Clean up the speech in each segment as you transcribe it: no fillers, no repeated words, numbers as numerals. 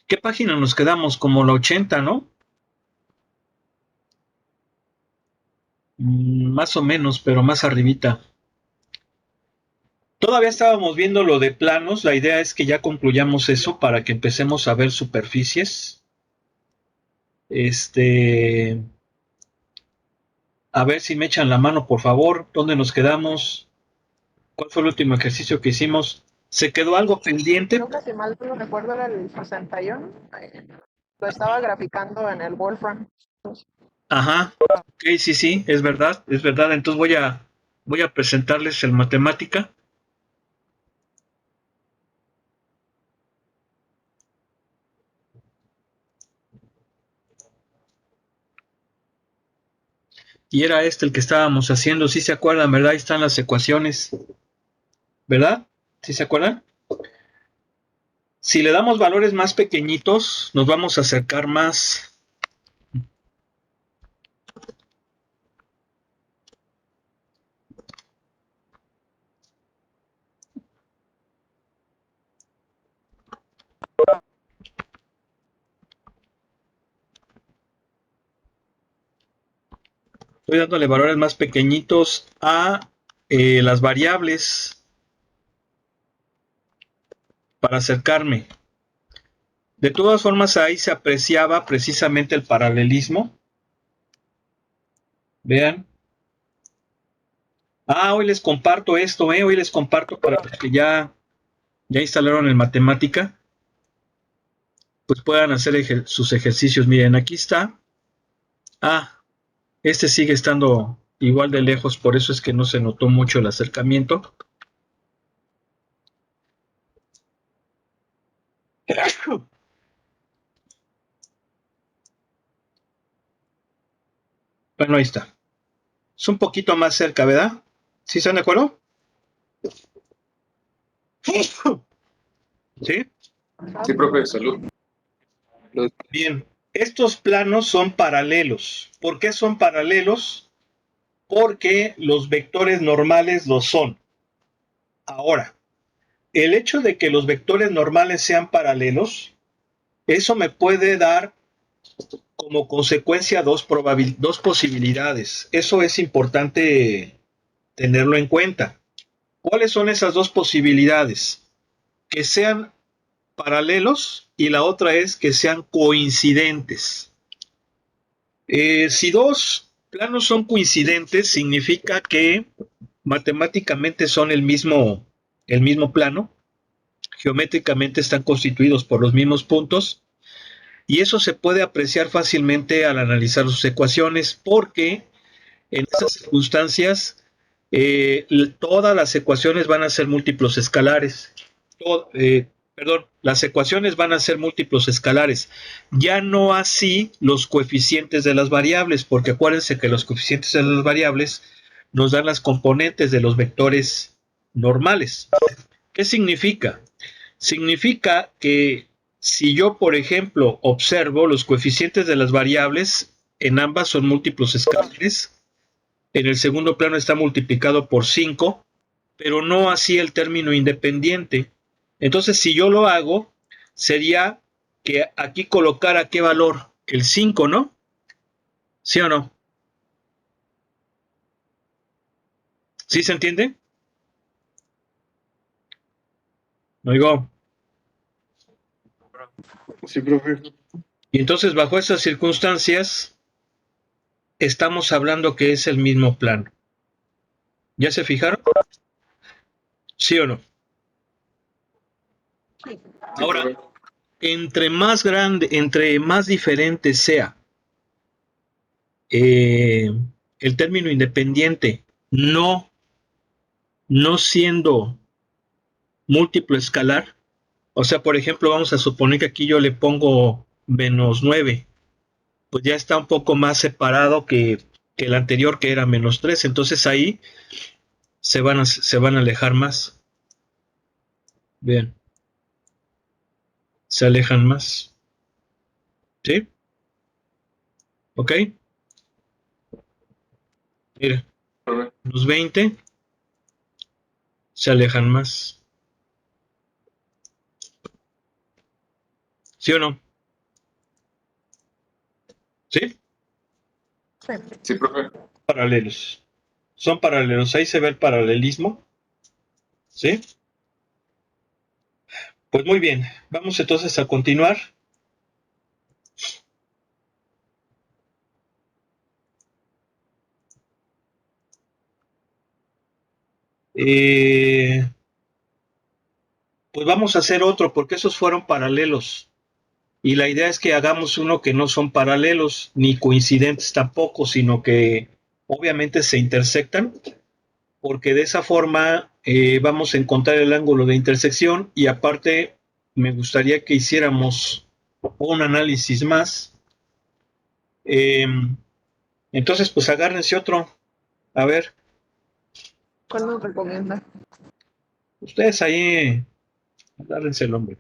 ¿Qué página nos quedamos? Como la 80, ¿no? Más o menos, pero más arribita. Todavía estábamos viendo lo de planos. La idea es que ya concluyamos eso para que empecemos a ver superficies. A ver si me echan la mano, por favor. ¿Dónde nos quedamos? ¿Cuál fue el último ejercicio que hicimos? ¿Se quedó algo pendiente? Creo que si mal no recuerdo era el 61. Lo estaba graficando en el Wolfram. Ajá. Ok, sí, sí, es verdad, es verdad. Entonces voy a presentarles el matemática. Y era este el que estábamos haciendo. ¿Sí se acuerdan, verdad? Ahí están las ecuaciones, ¿verdad? ¿Sí se acuerdan? Si le damos valores más pequeñitos, nos vamos a acercar más. Estoy dándole valores más pequeñitos a las variables para acercarme. De todas formas, ahí se apreciaba precisamente el paralelismo. Vean. Hoy les comparto esto, hoy les comparto para los que ya instalaron el matemática, pues puedan hacer sus ejercicios. Miren, aquí está. Este sigue estando igual de lejos, por eso es que no se notó mucho el acercamiento. Bueno, ahí está. Es un poquito más cerca, ¿verdad? ¿Sí están de acuerdo? ¿Sí? Sí, profe, salud. Bien. Estos planos son paralelos. ¿Por qué son paralelos? Porque los vectores normales lo son. Ahora, el hecho de que los vectores normales sean paralelos, eso me puede dar como consecuencia dos posibilidades. Eso es importante tenerlo en cuenta. ¿Cuáles son esas dos posibilidades? Que sean paralelos y la otra es que sean coincidentes. Si dos planos son coincidentes, significa que matemáticamente son el mismo plano, geométricamente están constituidos por los mismos puntos, y eso se puede apreciar fácilmente al analizar sus ecuaciones, porque en esas circunstancias todas las ecuaciones van a ser múltiplos escalares. Las ecuaciones van a ser múltiplos escalares. Ya no así los coeficientes de las variables, porque acuérdense que los coeficientes de las variables nos dan las componentes de los vectores normales. ¿Qué significa? Significa que si yo, por ejemplo, observo los coeficientes de las variables, en ambas son múltiplos escalares. En el segundo plano está multiplicado por 5, pero no así el término independiente. Entonces, si yo lo hago, sería que aquí colocara qué valor, el 5, ¿no? ¿Sí o no? ¿Sí se entiende? Oigo. Sí, profe. Y entonces, bajo esas circunstancias, estamos hablando que es el mismo plano. ¿Ya se fijaron? ¿Sí o no? Sí. Sí, Ahora, profe. entre más grande, entre más diferente sea el término independiente, no siendo múltiplo escalar, o sea, por ejemplo, vamos a suponer que aquí yo le pongo -9, pues ya está un poco más separado que el anterior, que era -3, entonces ahí se van a alejar más. Bien, se alejan más. ¿Sí? ¿Ok? Mira, Profe. los 20 se alejan más. ¿Sí o no? ¿Sí? Sí. Sí, profe. Paralelos. Son paralelos. Ahí se ve el paralelismo. ¿Sí? Pues muy bien. Vamos entonces a continuar. Pues vamos a hacer otro, porque esos fueron paralelos. Y la idea es que hagamos uno que no son paralelos, ni coincidentes tampoco, sino que obviamente se intersectan, porque de esa forma vamos a encontrar el ángulo de intersección y aparte me gustaría que hiciéramos un análisis más. Eh, entonces, pues agárrense otro. A ver, ¿Cuál nos recomienda? ustedes ahí, agárrense el hombre.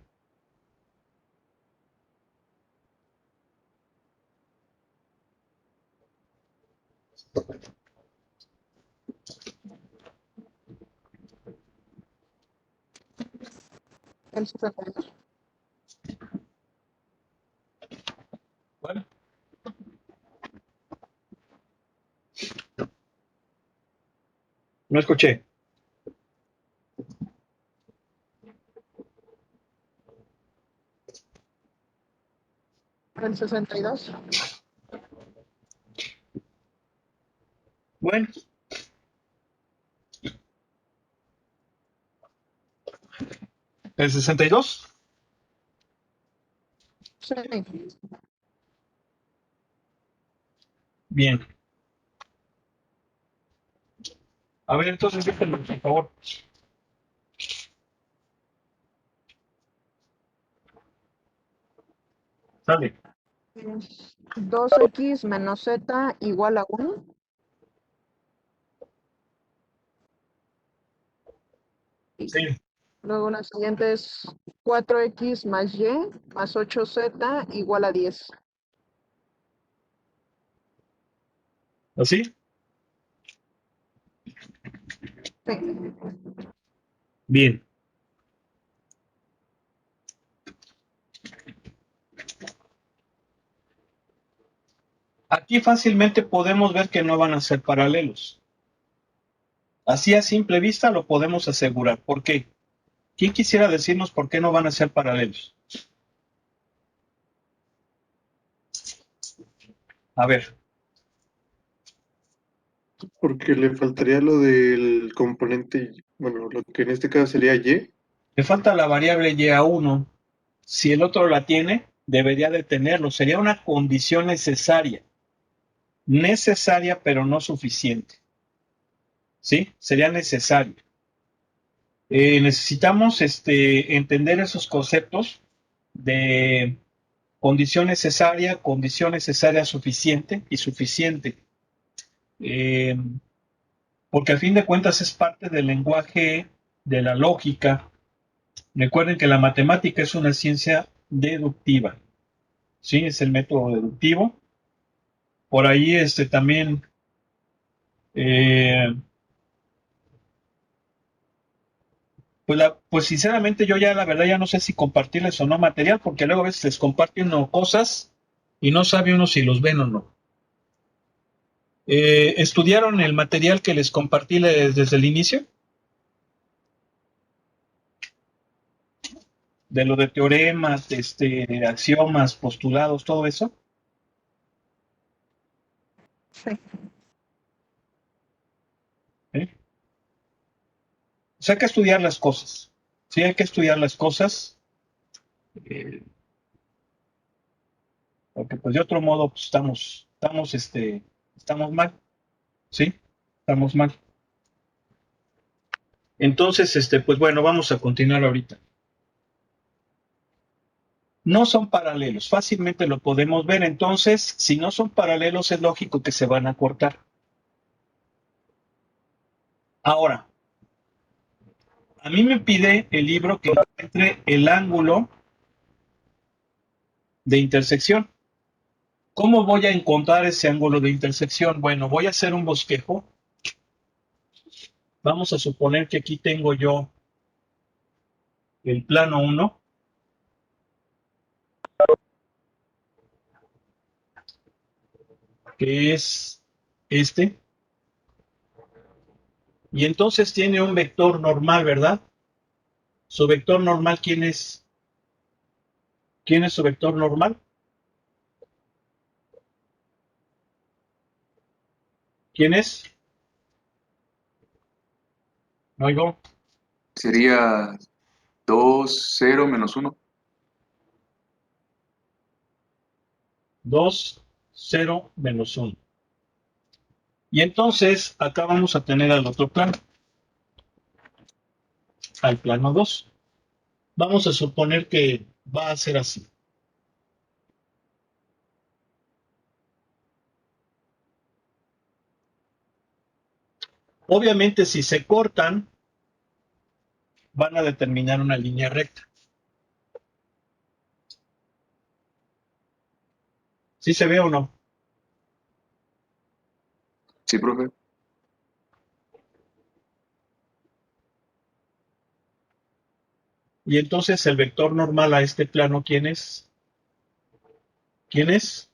El 62. ¿Cuál? No escuché. El 62. Bueno, el 62. Sí. Bien. A ver, entonces díganme, por favor. Sale. 2x menos z igual a 1. Sí. Luego la siguiente es 4x más y más 8z igual a 10. ¿Así? Sí. Bien. Aquí fácilmente podemos ver que no van a ser paralelos. Así a simple vista lo podemos asegurar. ¿Por qué? ¿Quién quisiera decirnos por qué no van a ser paralelos? A ver, Porque le faltaría lo del componente, bueno, lo que en este caso sería Y. le falta la variable y a 1. Si el otro la tiene, debería de tenerlo. Sería una condición necesaria. Necesaria, pero no suficiente. ¿Sí? Sería necesario. Necesitamos entender esos conceptos de condición necesaria suficiente y suficiente. Eh, Porque al fin de cuentas es parte del lenguaje de la lógica. Recuerden que la matemática es una ciencia deductiva, ¿sí? Es el método deductivo. Por ahí también, eh, pues sinceramente yo ya la verdad ya no sé si compartirles o no material, porque luego a veces les comparte uno cosas y no sabe uno si los ven o no. ¿Estudiaron el material que les compartí desde el inicio? De lo de teoremas, axiomas, postulados, todo eso. Sí. ¿Sí? O sea, hay que estudiar las cosas. Sí, hay que estudiar las cosas. eh, Porque pues de otro modo pues, estamos mal. ¿Sí? Estamos mal. Entonces, pues bueno, vamos a continuar ahorita. No son paralelos, fácilmente lo podemos ver. Entonces, si no son paralelos, es lógico que se van a cortar. Ahora, a mí me pide el libro que encuentre el ángulo de intersección. ¿Cómo voy a encontrar ese ángulo de intersección? Bueno, voy a hacer un bosquejo. Vamos a suponer que aquí tengo yo el plano 1. que es este. Y entonces tiene un vector normal, ¿verdad? Su vector normal, ¿quién es? ¿Quién es su vector normal? ¿Quién es? No oigo. Sería 2, 0, menos 1. 2, 0, menos 1. Y entonces acá vamos a tener al otro plano, al plano 2. Vamos a suponer que va a ser así. Obviamente, si se cortan, van a determinar una línea recta. ¿Sí se ve o no? Sí, profe. Y entonces el vector normal a este plano, ¿quién es? ¿Quién es?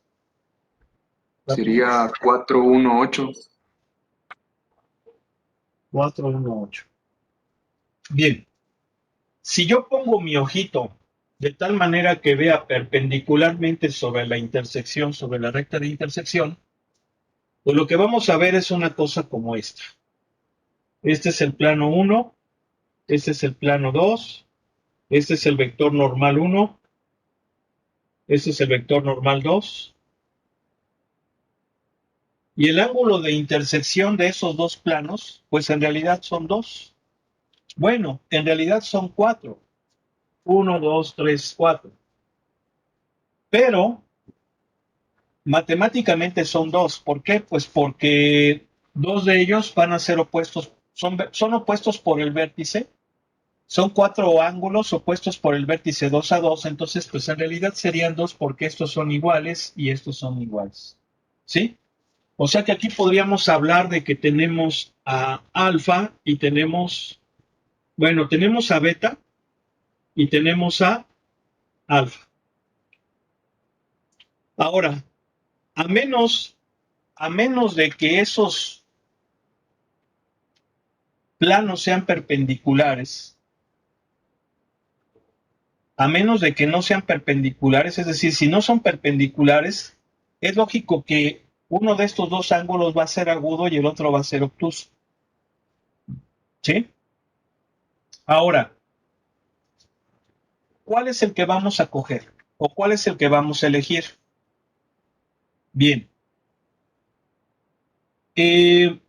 Rápido. Sería 4, 1, 8. 4, 1, 8. Bien, si yo pongo mi ojito de tal manera que vea perpendicularmente sobre la intersección, sobre la recta de intersección, pues lo que vamos a ver es una cosa como esta. Este es el plano 1, este es el plano 2, este es el vector normal 1, este es el vector normal 2, y el ángulo de intersección de esos dos planos, pues en realidad son 2. Bueno, en realidad son 4. 1, 2, 3, 4. Pero matemáticamente son 2. ¿Por qué? Pues porque dos de ellos van a ser opuestos, son opuestos por el vértice. Son 4 ángulos opuestos por el vértice 2 a 2, entonces pues en realidad serían 2 porque estos son iguales y estos son iguales. ¿Sí? O sea que aquí podríamos hablar de que tenemos a alfa y tenemos, bueno, tenemos a beta y tenemos a alfa. Ahora, a menos, a menos de que esos planos sean perpendiculares, a menos de que no sean perpendiculares, es decir, si no son perpendiculares, es lógico que uno de estos dos ángulos va a ser agudo y el otro va a ser obtuso. ¿Sí? Ahora, ¿cuál es el que vamos a coger? ¿O cuál es el que vamos a elegir? Bien. Eh,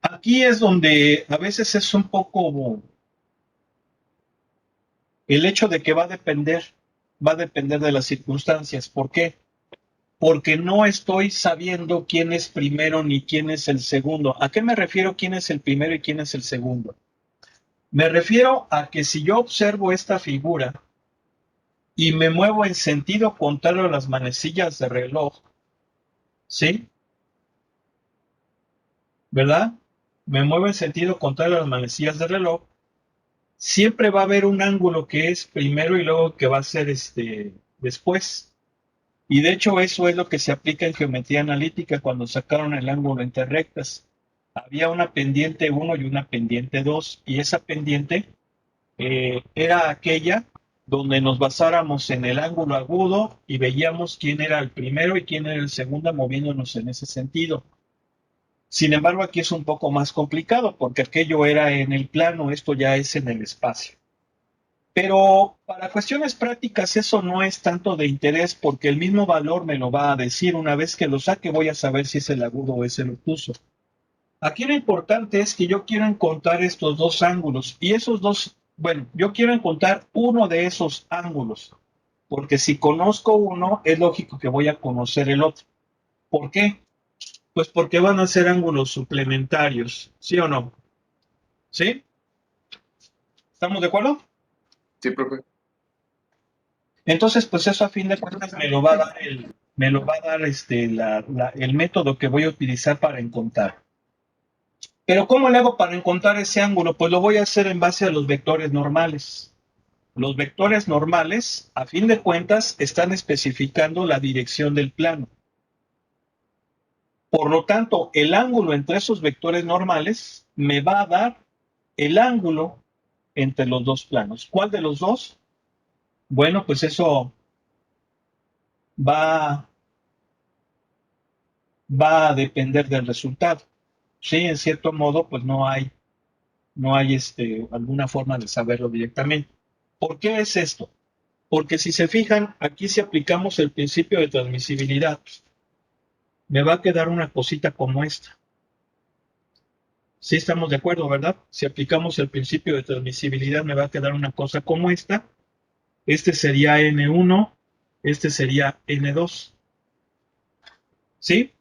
Aquí es donde a veces es un poco el hecho de que va a depender de las circunstancias. ¿Por qué? Porque no estoy sabiendo quién es primero ni quién es el segundo. ¿A qué me refiero quién es el primero y quién es el segundo? Me refiero a que si yo observo esta figura y me muevo en sentido contrario a las manecillas de reloj, ¿sí? ¿Verdad? Me muevo en sentido contrario a las manecillas de reloj, siempre va a haber un ángulo que es primero y luego que va a ser después. Y de hecho eso es lo que se aplica en geometría analítica cuando sacaron el ángulo entre rectas. Había una pendiente 1 y una pendiente 2 y esa pendiente era aquella donde nos basáramos en el ángulo agudo y veíamos quién era el primero y quién era el segundo moviéndonos en ese sentido. Sin embargo, aquí es un poco más complicado porque aquello era en el plano, esto ya es en el espacio. Pero para cuestiones prácticas eso no es tanto de interés porque el mismo valor me lo va a decir. Una vez que lo saque voy a saber si es el agudo o es el obtuso. Aquí lo importante es que yo quiero encontrar estos dos ángulos y esos dos, bueno, yo quiero encontrar uno de esos ángulos porque si conozco uno es lógico que voy a conocer el otro. ¿Por qué? Pues porque van a ser ángulos suplementarios, ¿sí o no? ¿Sí? ¿Estamos de acuerdo? Sí, profe. Entonces, pues eso a fin de cuentas me lo va a dar el método que voy a utilizar para encontrar. Pero ¿cómo le hago para encontrar ese ángulo? Pues lo voy a hacer en base a los vectores normales. Los vectores normales, a fin de cuentas, están especificando la dirección del plano. Por lo tanto, el ángulo entre esos vectores normales me va a dar el ángulo entre los dos planos. ¿Cuál de los dos? Bueno, pues eso va, va a depender del resultado. Sí, en cierto modo, pues no hay alguna forma de saberlo directamente. ¿Por qué es esto? Porque si se fijan, aquí si aplicamos el principio de transmisibilidad, me va a quedar una cosita como esta. Sí estamos de acuerdo, ¿verdad? Si aplicamos el principio de transmisibilidad, me va a quedar una cosa como esta. Este sería N1, este sería N2. ¿Sí?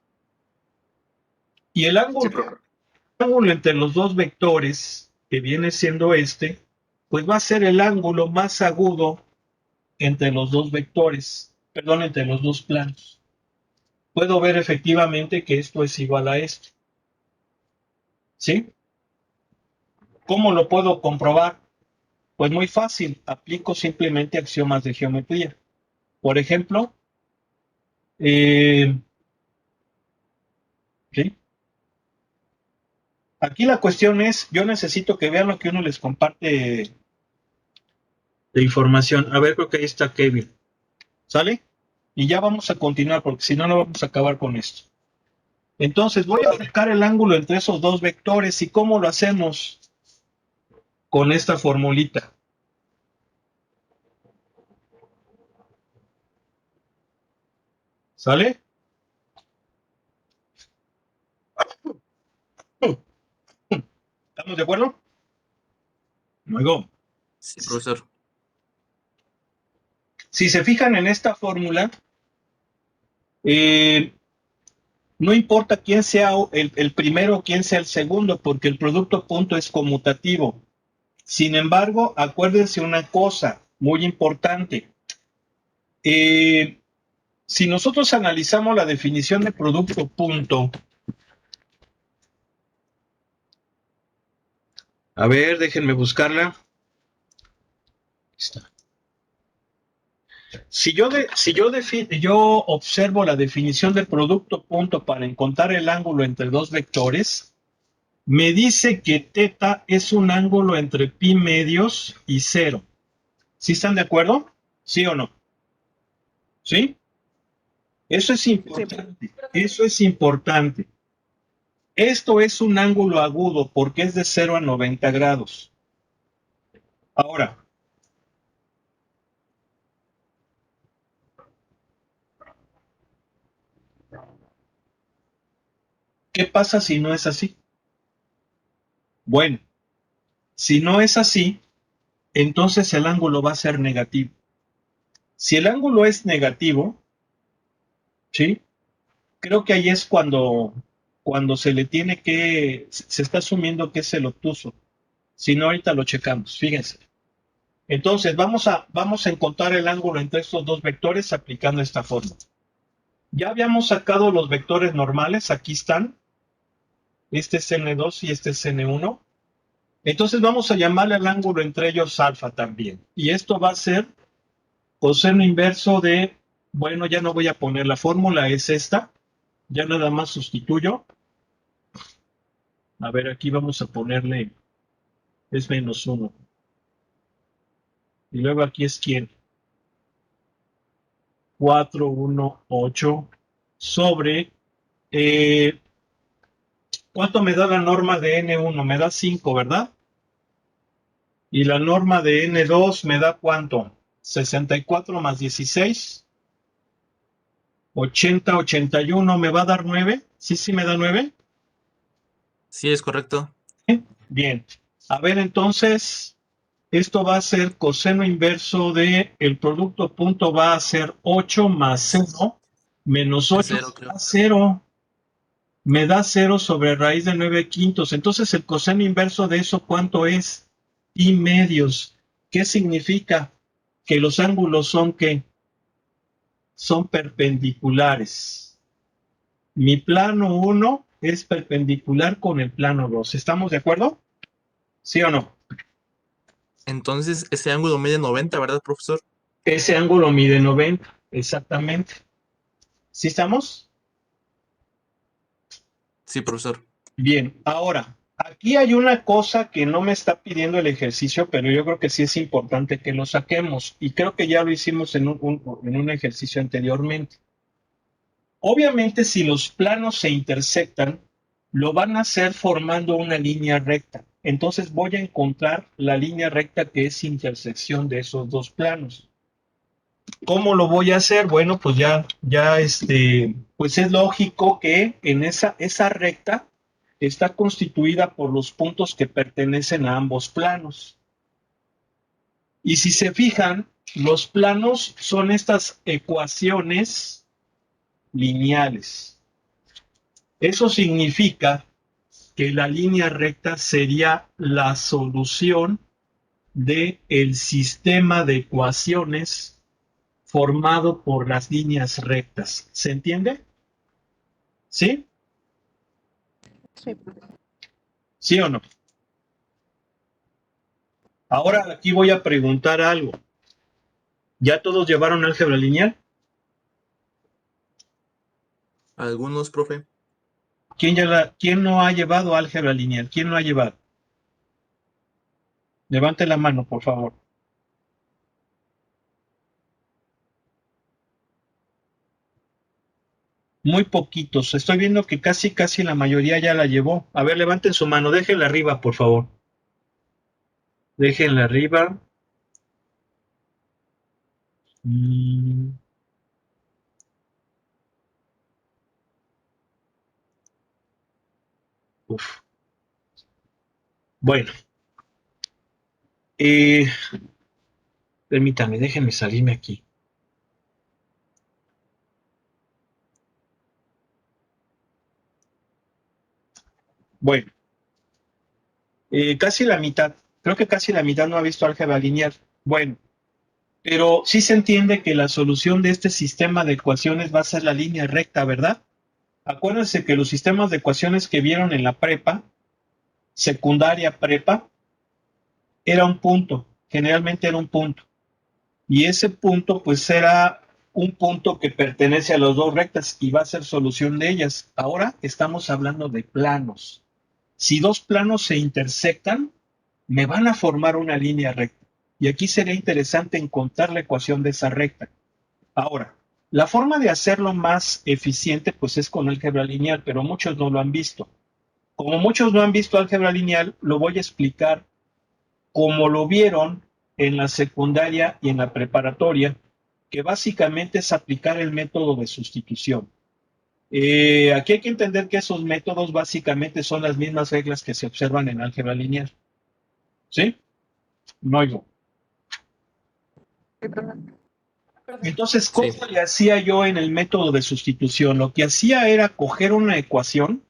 Y el Sí, ángulo, profe. ángulo entre los dos vectores, que viene siendo este, pues va a ser el ángulo más agudo entre los dos vectores, perdón, entre los dos planos. Puedo ver efectivamente que esto es igual a esto. ¿Sí? ¿Cómo lo puedo comprobar? Pues muy fácil, aplico simplemente axiomas de geometría. Por ejemplo, ¿sí? Aquí la cuestión es, yo necesito que vean lo que uno les comparte de información. A ver, creo que ahí está Kevin. ¿Sale? Y ya vamos a continuar, porque si no, no vamos a acabar con esto. Entonces, voy a sacar el ángulo entre esos dos vectores. ¿Y cómo lo hacemos? Con esta formulita. ¿Sale? ¿Estamos de acuerdo? Luego, Sí, profesor. si se fijan en esta fórmula, no importa quién sea el primero o quién sea el segundo, porque el producto punto es conmutativo. Sin embargo, acuérdense una cosa muy importante. Si nosotros analizamos la definición de producto punto, a ver, déjenme buscarla. Está. Si yo observo la definición de producto punto para encontrar el ángulo entre dos vectores, me dice que θ es un ángulo entre pi medios y 0. ¿Sí están de acuerdo? ¿Sí o no? ¿Sí? Eso es importante. Eso es importante. Esto es un ángulo agudo porque es de 0 a 90 grados. Ahora, ¿qué pasa si no es así? Bueno, si no es así, entonces el ángulo va a ser negativo. Si el ángulo es negativo, ¿sí? Creo que ahí es cuando se le tiene que, se está asumiendo que es el obtuso. Si no, ahorita lo checamos, fíjense. Entonces, vamos a encontrar el ángulo entre estos dos vectores aplicando esta fórmula. Ya habíamos sacado los vectores normales, aquí están. Este es N2 y este es N1. Entonces vamos a llamarle al ángulo entre ellos alfa también. Y esto va a ser coseno inverso de, bueno, ya no voy a poner la fórmula, es esta. Ya nada más sustituyo. A ver, aquí vamos a ponerle, es menos 1. Y luego aquí es quién. 418 sobre, ¿cuánto me da la norma de N1? Me da 5, ¿verdad? Y la norma de N2 me da ¿cuánto? 64 más 16. 80, 81, ¿me va a dar 9? Sí, me da 9. Sí, es correcto. Bien. A ver, entonces, esto va a ser coseno inverso de el producto punto va a ser 8 más 0 menos 8 Cero, creo. da 0. Me da 0 sobre raíz de 9 quintos. Entonces, el coseno inverso de eso, ¿cuánto es? Pi medios. ¿Qué significa? Que los ángulos son ¿qué? Son perpendiculares. Mi plano 1 es perpendicular con el plano 2. ¿Estamos de acuerdo? ¿Sí o no? Entonces, ese ángulo mide 90, ¿verdad, profesor? Ese ángulo mide 90, exactamente. ¿Sí estamos? Sí, profesor. Bien, ahora, aquí hay una cosa que no me está pidiendo el ejercicio, pero yo creo que sí es importante que lo saquemos, y creo que ya lo hicimos en un ejercicio anteriormente. Obviamente, si los planos se intersectan, lo van a hacer formando una línea recta. Entonces voy a encontrar la línea recta que es intersección de esos dos planos. ¿Cómo lo voy a hacer? Bueno, pues pues es lógico que en esa recta está constituida por los puntos que pertenecen a ambos planos. Y si se fijan, los planos son estas ecuaciones lineales. Eso significa que la línea recta sería la solución del sistema de ecuaciones formado por las líneas rectas. ¿Se entiende? ¿Sí? Sí, profe. ¿Sí o no? Ahora aquí voy a preguntar algo. ¿Ya todos llevaron álgebra lineal? Algunos, profe. ¿Quién no ha llevado álgebra lineal? ¿Quién no ha llevado? Levante la mano, por favor. Muy poquitos. Estoy viendo que casi la mayoría ya la llevó. A ver, levanten su mano. Déjenla arriba, por favor. Déjenla arriba. Mm, uf. Bueno, eh, permítame, déjenme salirme aquí. Bueno, casi la mitad. Creo que casi la mitad no ha visto álgebra lineal. Bueno, pero sí se entiende que la solución de este sistema de ecuaciones va a ser la línea recta, ¿verdad? Acuérdense que los sistemas de ecuaciones que vieron en la prepa, secundaria prepa, era un punto, generalmente era un punto. Y ese punto pues era un punto que pertenece a las dos rectas y va a ser solución de ellas. Ahora estamos hablando de planos. Si dos planos se intersectan, me van a formar una línea recta. Y aquí sería interesante encontrar la ecuación de esa recta. Ahora, la forma de hacerlo más eficiente pues es con álgebra lineal, pero muchos no lo han visto. Como muchos no han visto álgebra lineal, lo voy a explicar como lo vieron en la secundaria y en la preparatoria, que básicamente es aplicar el método de sustitución. Aquí hay que entender que esos métodos básicamente son las mismas reglas que se observan en álgebra lineal. ¿Sí? No oigo. Sí, profe. Entonces, Sí. ¿cómo le hacía yo en el método de sustitución? Lo que hacía era coger una ecuación,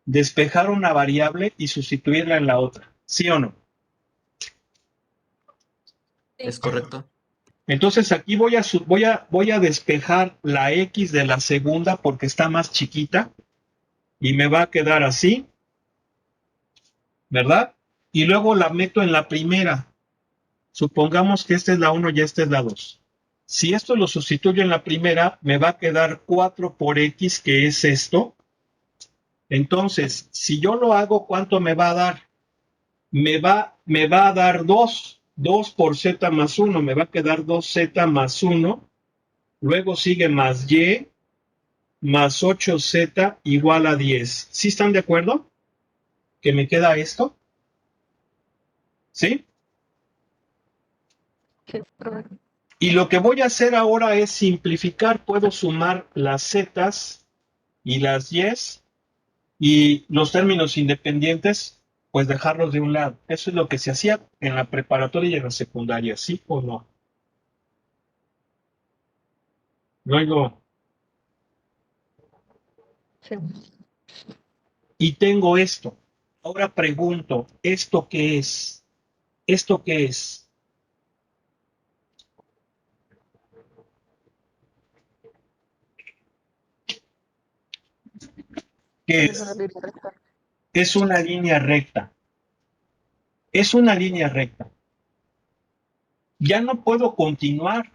despejar una variable y sustituirla en la otra. ¿Sí o no? ¿Es correcto? Entonces aquí voy a despejar la x de la segunda porque está más chiquita y me va a quedar así, ¿verdad? Y luego la meto en la primera. Supongamos que esta es la 1 y esta es la 2. Si esto lo sustituyo en la primera, me va a quedar 4 por x, que es esto. Entonces, si yo lo hago, ¿cuánto me va a dar? Me va a dar 2. 2 por z más 1, me va a quedar 2z más 1. Luego sigue más y más 8z igual a 10. ¿Sí están de acuerdo? ¿Que me queda esto? ¿Sí? Sí, profe. Y lo que voy a hacer ahora es simplificar. Puedo sumar las zetas y las y's y los términos independientes, pues dejarlos de un lado. Eso es lo que se hacía en la preparatoria y en la secundaria, ¿sí o no? Luego, Sí. y tengo esto. Ahora pregunto, ¿esto qué es? ¿Esto qué es? ¿Qué Es una es? línea recta. Es una línea recta. Es una línea recta. Ya no puedo continuar.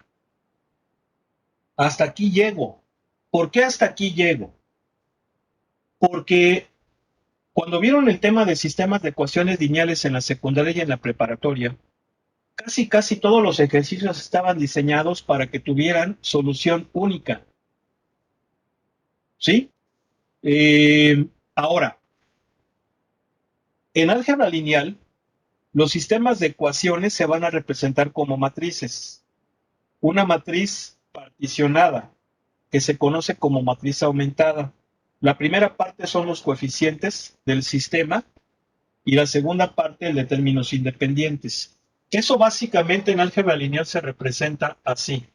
Hasta aquí llego. ¿Por qué hasta aquí llego? Porque cuando vieron el tema de sistemas de ecuaciones lineales en la secundaria y en la preparatoria, casi todos los ejercicios estaban diseñados para que tuvieran solución única. ¿Sí? Ahora, en álgebra lineal, los sistemas de ecuaciones se van a representar como matrices. Una matriz particionada, que se conoce como matriz aumentada. La primera parte son los coeficientes del sistema y la segunda parte el de términos independientes. Eso básicamente en álgebra lineal se representa así,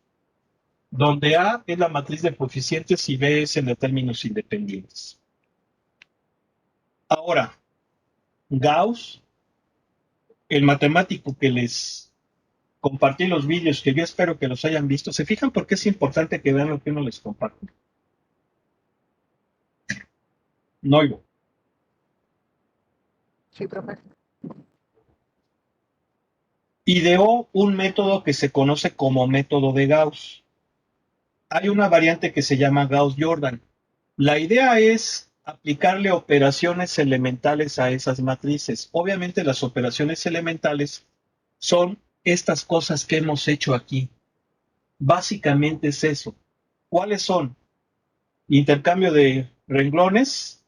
donde A es la matriz de coeficientes y B es el de términos independientes. Ahora, Gauss, el matemático que les compartí los vídeos, que yo espero que los hayan visto, ¿se fijan por qué es importante que vean lo que uno les comparte? No oigo. Sí, profe. Ideó un método que se conoce como método de Gauss. Hay una variante que se llama Gauss-Jordan. La idea es aplicarle operaciones elementales a esas matrices. Obviamente las operaciones elementales son estas cosas que hemos hecho aquí. Básicamente es eso. ¿Cuáles son? Intercambio de renglones,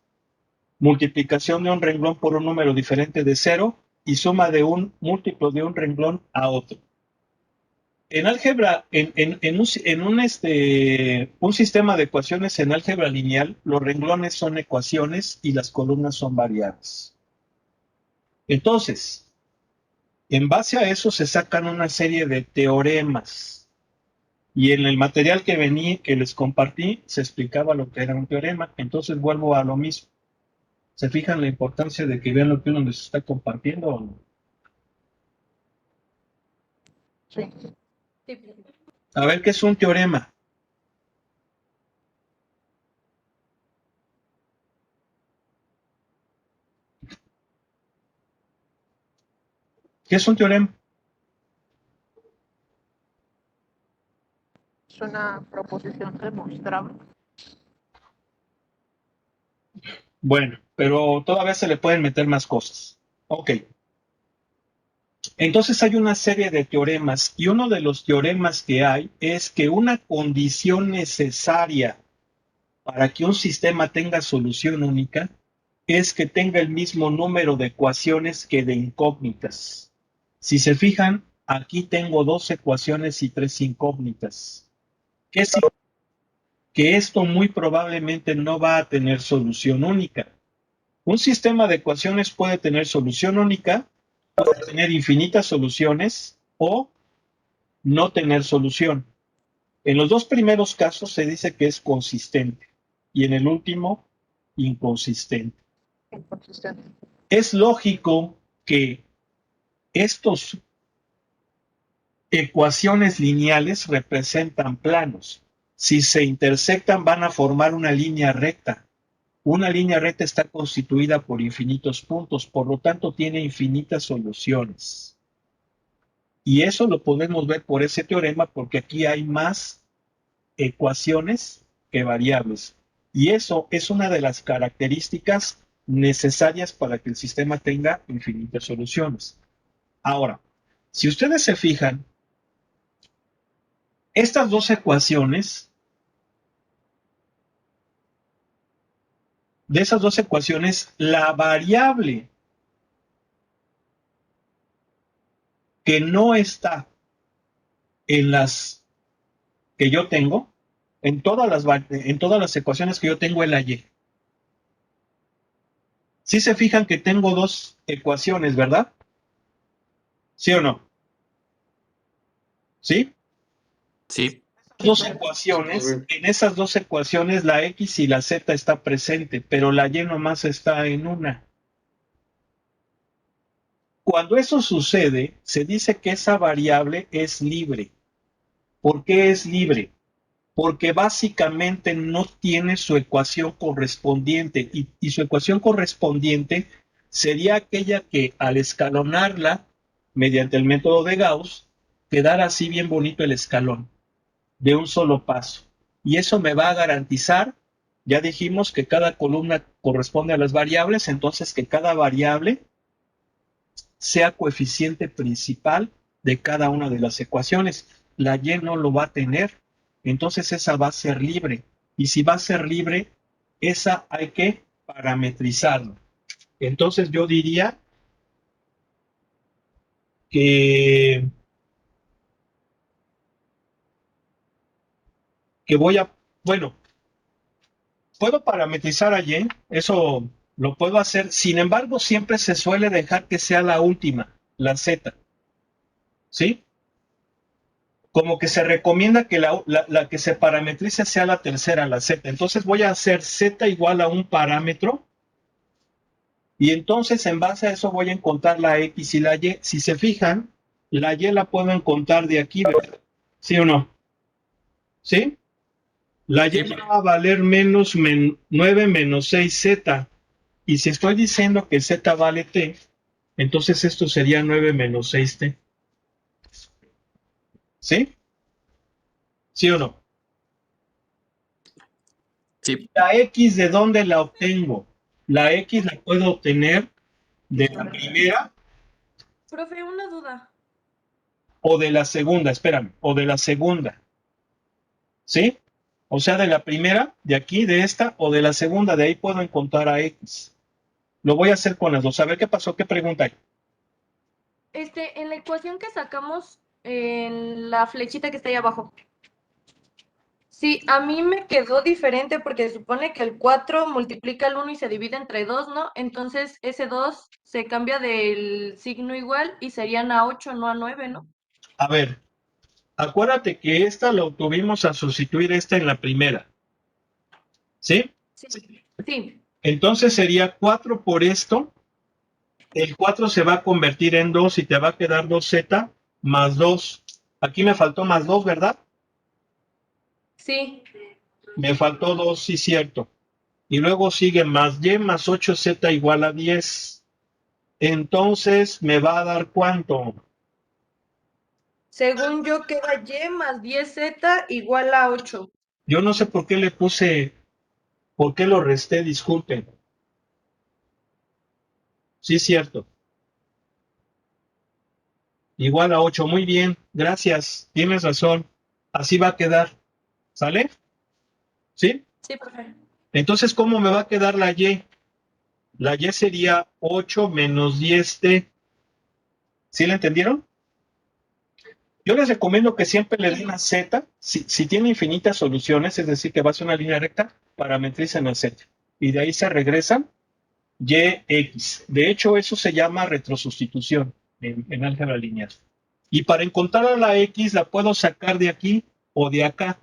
multiplicación de un renglón por un número diferente de cero y suma de un múltiplo de un renglón a otro. En álgebra, un sistema de ecuaciones en álgebra lineal, los renglones son ecuaciones y las columnas son variables. Entonces, en base a eso se sacan una serie de teoremas. Y en el material que les compartí, se explicaba lo que era un teorema. Entonces vuelvo a lo mismo. ¿Se fijan la importancia de que vean lo que uno les está compartiendo o no? Sí. A ver, ¿qué es un teorema? ¿Qué es un teorema? Es una proposición demostrable. Bueno, pero todavía se le pueden meter más cosas. Ok. Entonces hay una serie de teoremas y uno de los teoremas que hay es que una condición necesaria para que un sistema tenga solución única es que tenga el mismo número de ecuaciones que de incógnitas. Si se fijan, aquí tengo 2 ecuaciones y 3 incógnitas. ¿Qué significa? Que esto muy probablemente no va a tener solución única. Un sistema de ecuaciones puede tener solución única, puede tener infinitas soluciones o no tener solución. En los dos primeros casos se dice que es consistente y en el último, inconsistente. Inconsistente. Es lógico que estas ecuaciones lineales representan planos. Si se intersectan van a formar una línea recta. Una línea recta está constituida por infinitos puntos, por lo tanto tiene infinitas soluciones. Y eso lo podemos ver por ese teorema porque aquí hay más ecuaciones que variables. Y eso es una de las características necesarias para que el sistema tenga infinitas soluciones. Ahora, si ustedes se fijan, estas dos ecuaciones, de esas dos ecuaciones, la variable que no está en las que yo tengo, en todas las ecuaciones que yo tengo, es la y. Si se fijan que tengo dos ecuaciones, ¿verdad? ¿Sí o no? ¿Sí? Sí, Dos ecuaciones, en esas dos ecuaciones la x y la z está presente, pero la y nomás está en una. Cuando eso sucede, se dice que esa variable es libre. ¿Por qué es libre? porque básicamente no tiene su ecuación correspondiente y su ecuación correspondiente sería aquella que al escalonarla mediante el método de Gauss quedara así bien bonito el escalón de un solo paso. Y eso me va a garantizar, ya dijimos que cada columna corresponde a las variables, entonces que cada variable sea coeficiente principal de cada una de las ecuaciones. La y no lo va a tener, entonces esa va a ser libre. Y si va a ser libre, esa hay que parametrizarla. Entonces yo diría que, voy a, bueno, puedo parametrizar a y, eso lo puedo hacer. Sin embargo, siempre se suele dejar que sea la última, la z. ¿Sí? Como que se recomienda que la que se parametrice sea la tercera, la z. Entonces voy a hacer z igual a un parámetro y entonces en base a eso voy a encontrar la x y la y. Si se fijan, la y la puedo encontrar de aquí, ¿verdad? ¿Sí o no? ¿Sí? La y Sí. va a valer 9 menos 6z. Y si estoy diciendo que z vale t, entonces esto sería 9 menos 6t. ¿Sí? ¿Sí o no? Sí. La X, ¿de dónde la obtengo? La X la puedo obtener de la primera Profe, una duda. o de la segunda, espérame, o de la segunda. ¿Sí? O sea, de la primera, de aquí, de esta, o de la segunda, de ahí puedo encontrar a X. Lo voy a hacer con las dos. A ver qué pasó, qué pregunta hay. En la ecuación que sacamos, en la flechita que está ahí abajo. Sí, a mí me quedó diferente porque se supone que el 4 multiplica el 1 y se divide entre 2, ¿no? Entonces ese 2 se cambia del signo igual y serían a 8, no a 9, ¿no? A ver, acuérdate que esta lo tuvimos a sustituir esta en la primera. ¿Sí? Sí. Sí. Entonces sería 4 por esto. El 4 se va a convertir en 2 y te va a quedar 2z más 2. Aquí me faltó más 2, ¿verdad? Sí. Me faltó 2, sí, cierto. Y luego sigue más y más 8z igual a 10. Entonces, ¿me va a dar cuánto? Según yo queda y más 10z igual a 8. Yo no sé por qué le puse, por qué lo resté, disculpen. Sí, cierto. Igual a 8. Muy bien, gracias. Tienes razón. Así va a quedar. ¿Sale? ¿Sí? Sí, profe. Entonces, ¿cómo me va a quedar la y? La y sería 8 menos 10t. ¿Sí la entendieron? Yo les recomiendo que siempre le den a z, si tiene infinitas soluciones, es decir, que va a ser una línea recta, parametricen a z. Y de ahí se regresan y, x. De hecho, eso se llama retrosustitución en álgebra lineal. Y para encontrar a la x, la puedo sacar de aquí o de acá.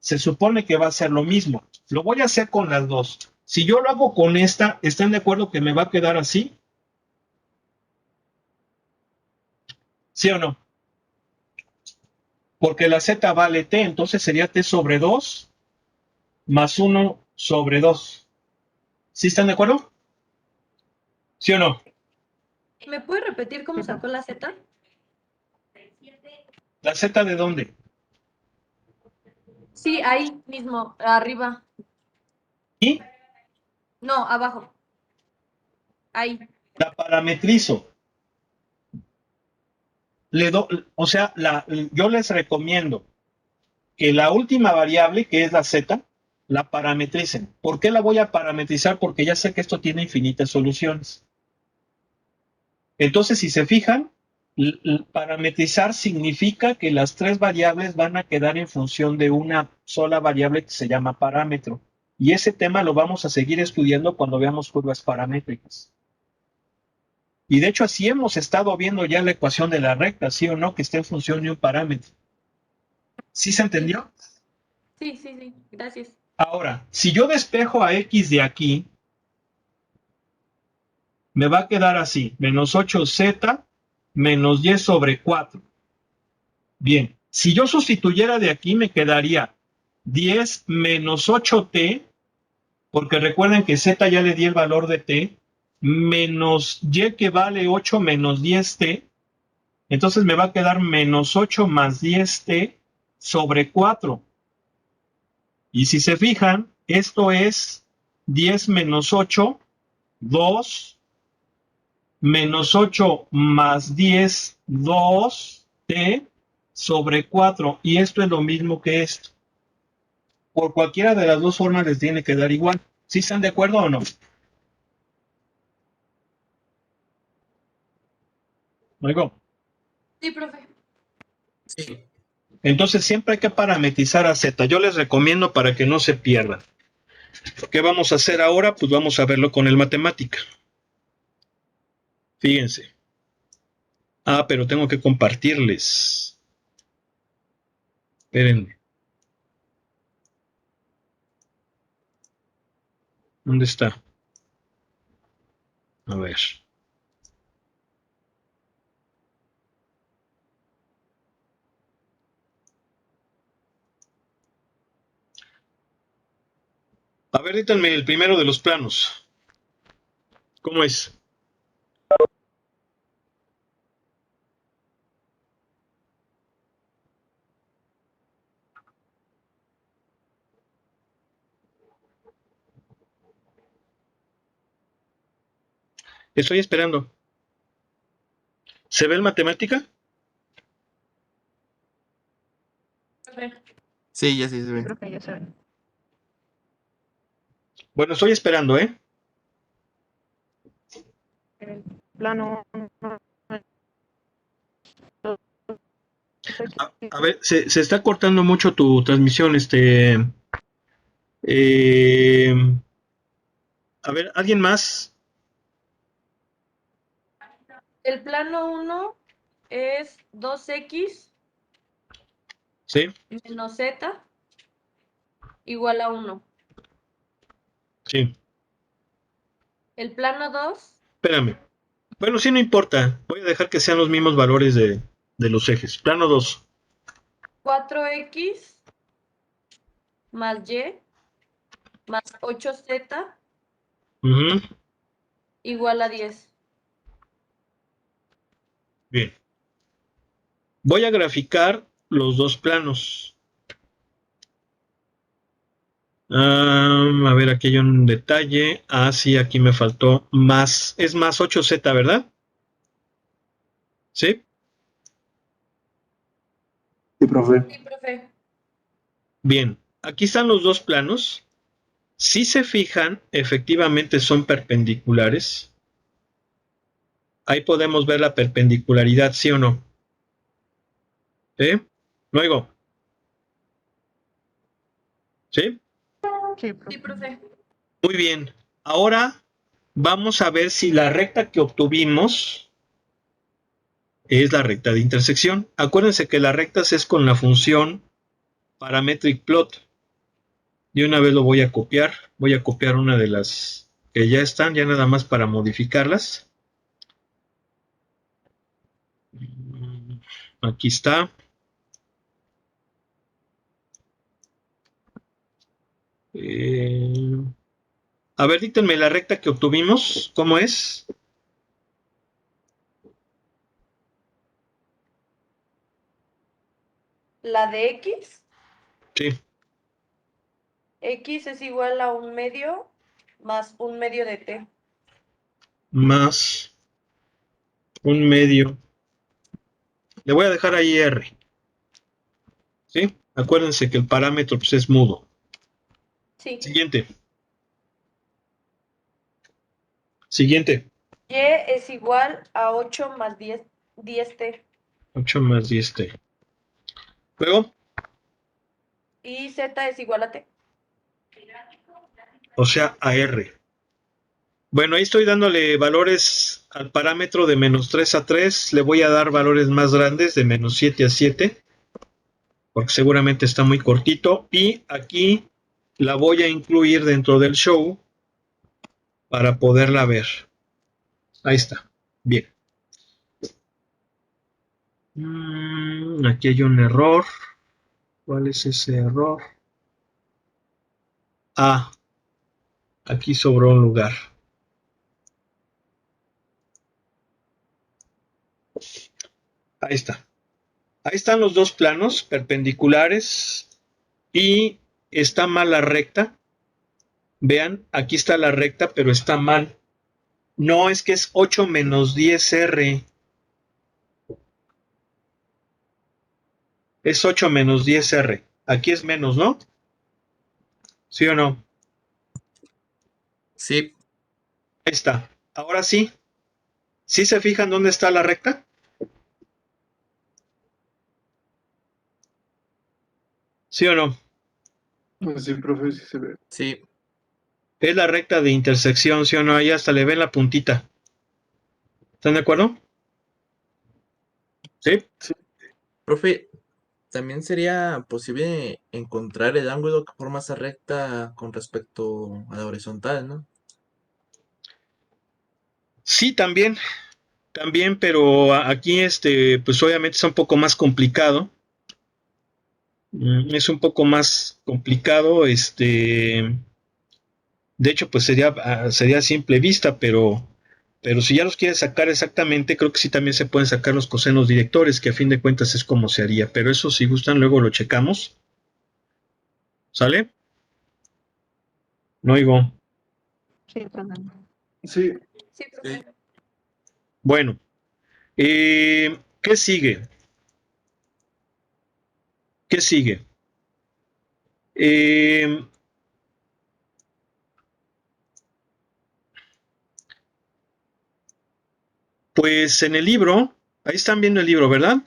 Se supone que va a ser lo mismo. Lo voy a hacer con las dos. Si yo lo hago con esta, ¿están de acuerdo que me va a quedar así? ¿Sí o no? Porque la z vale t, entonces sería t sobre 2 más 1 sobre 2. ¿Sí están de acuerdo? ¿Sí o no? ¿Me puede repetir cómo sacó la z? ¿La z de dónde? Sí, ahí mismo, arriba. Y No, abajo. Ahí. la parametrizo. O sea, yo les recomiendo que la última variable, que es la z, la parametricen. ¿Por qué la voy a parametrizar? Porque ya sé que esto tiene infinitas soluciones. Entonces, si se fijan, parametrizar significa que las tres variables van a quedar en función de una sola variable que se llama parámetro. Y ese tema lo vamos a seguir estudiando cuando veamos curvas paramétricas. Y de hecho así hemos estado viendo ya la ecuación de la recta, ¿sí o no? Que está en función de un parámetro. ¿Sí se entendió? Sí, sí, sí. Gracias. Ahora, si yo despejo a x de aquí, me va a quedar así, menos 8z menos y sobre 4. Bien, si yo sustituyera de aquí, me quedaría 10 menos 8t, porque recuerden que z ya le di el valor de t, menos y que vale 8 menos 10t, entonces me va a quedar menos 8 más 10t sobre 4. Y si se fijan, esto es 10 menos 8, 2, menos 8 más 10, 2t sobre 4. Y esto es lo mismo que esto. Por cualquiera de las dos formas les tiene que dar igual. ¿Sí están de acuerdo o no? Luego, Sí, profe. Sí. entonces siempre hay que parametrizar a z. Yo les recomiendo para que no se pierdan. ¿Qué vamos a hacer ahora? Pues vamos a verlo con el matemática. Fíjense. Ah, pero tengo que compartirles. Espérenme. ¿Dónde está? A ver. A ver, díganme el primero de los planos. ¿Cómo es? Estoy esperando. ¿Se ve el matemática? Profe. Sí, ya sí se Sí, ve. profe, ya se ve. Bueno, estoy esperando, ¿eh? El plano 1, A ver, se está cortando mucho tu transmisión, eh, a ver, ¿alguien más? El plano 1 es 2x ¿Sí? menos z igual a 1. Sí. El plano 2, Espérame. Bueno, sí, no importa. Voy a dejar que sean los mismos valores de los ejes. Plano 2. 4x más y más 8z Ujú. igual a 10. Bien. Voy a graficar los dos planos. A ver, aquí hay un detalle. Ah, sí, aquí me faltó más. Es más 8z, ¿verdad? ¿Sí? Sí, profe. Sí, profe. Bien. Aquí están los dos planos. Si se fijan, efectivamente son perpendiculares. Ahí podemos ver la perpendicularidad, ¿sí o no? ¿Sí? Luego. ¿Sí? sí, Sí, profe. profe. Muy bien. Ahora vamos a ver si la recta que obtuvimos es la recta de intersección. Acuérdense que las rectas es con la función parametric plot. De una vez lo voy a copiar. Voy a copiar una de las que ya están, ya nada más para modificarlas. Aquí está. A ver, díganme la recta que obtuvimos. ¿Cómo es? La de x, Sí. x es igual a 1/2 más 1/2 de t. Más 1/2. Le voy a dejar ahí R. ¿Sí? Acuérdense que el parámetro pues, es mudo. Sí. Siguiente. Siguiente. Y es igual a 8 más 10t. 8 más 10t. Luego, Y z es igual a t. o sea, a R. Bueno, ahí estoy dándole valores al parámetro de menos 3 a 3. Le voy a dar valores más grandes de menos 7 a 7, porque seguramente está muy cortito. Y aquí la voy a incluir dentro del show para poderla ver. Ahí está. Bien. Aquí hay un error. ¿Cuál es ese error? Ah, aquí sobró un lugar. Ahí está. Ahí están los dos planos perpendiculares y está mal la recta. Vean, aquí está la recta, pero está mal. No, es que es 8 menos 10R. Es 8 menos 10R. Aquí es menos, ¿no? ¿Sí o no? Sí, Ahí está. Ahora sí. ¿Sí se fijan dónde está la recta? ¿Sí o no? Sí, profe, sí se ve. sí. Es la recta de intersección, ¿sí o no? Ahí hasta le ven la puntita. ¿Están de acuerdo? ¿Sí? Profe, también sería posible encontrar el ángulo que forma esa recta con respecto a la horizontal, ¿no? Sí, también, pero aquí pues obviamente es un poco más complicado. Es un poco más complicado, de hecho, pues sería a simple vista, pero si ya los quieres sacar exactamente, creo que sí también se pueden sacar los cosenos directores, que a fin de cuentas es como se haría, pero eso si gustan luego lo checamos. ¿Sale? No oigo. Sí, profe. Sí, Sí, profe. Bueno, ¿qué sigue? ¿Qué sigue? Eh, pues en el libro, ahí están viendo el libro, ¿verdad?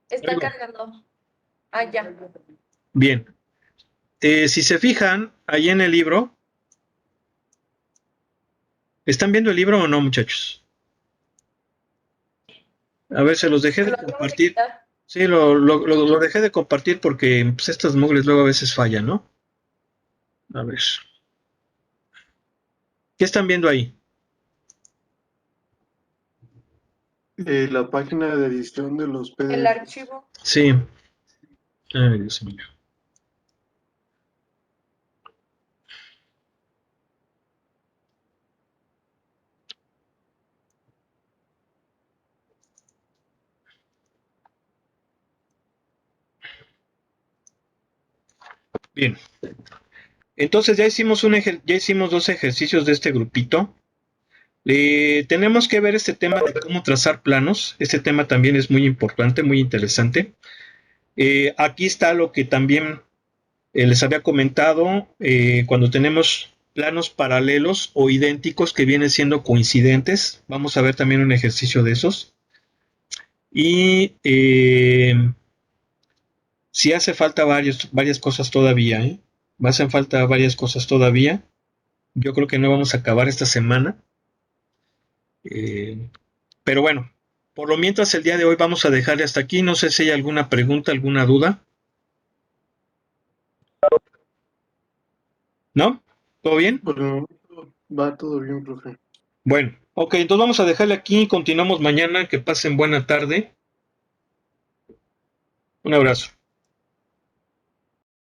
Está Oigo. cargando. Ah, ya. Bien. Si se fijan, ahí en el libro, ¿están viendo el libro o no, muchachos? A ver, se los dejé de Lo acabo de compartir. quitar. Sí, lo dejé de compartir porque pues, estas mugres luego a veces fallan, ¿no? A ver. ¿Qué están viendo ahí? la página de edición de los El PDFs. archivo. Sí. Ay, Dios mío. Bien. Entonces ya hicimos dos ejercicios de este grupito. Tenemos que ver este tema de cómo trazar planos. Este tema también es muy importante, muy interesante. Aquí está lo que también les había comentado, cuando tenemos planos paralelos o idénticos que vienen siendo coincidentes. Vamos a ver también un ejercicio de esos. Y si hace falta varias cosas todavía, ¿eh? Hacen falta varias cosas todavía. Yo creo que no vamos a acabar esta semana. Eh, pero bueno, por lo mientras el día de hoy vamos a dejarle hasta aquí. No sé si hay alguna pregunta, alguna duda. ¿No? ¿Todo bien? Por el momento va todo bien, profe. Bueno, ok, entonces vamos a dejarle aquí. Continuamos mañana. Que pasen buena tarde. Un abrazo.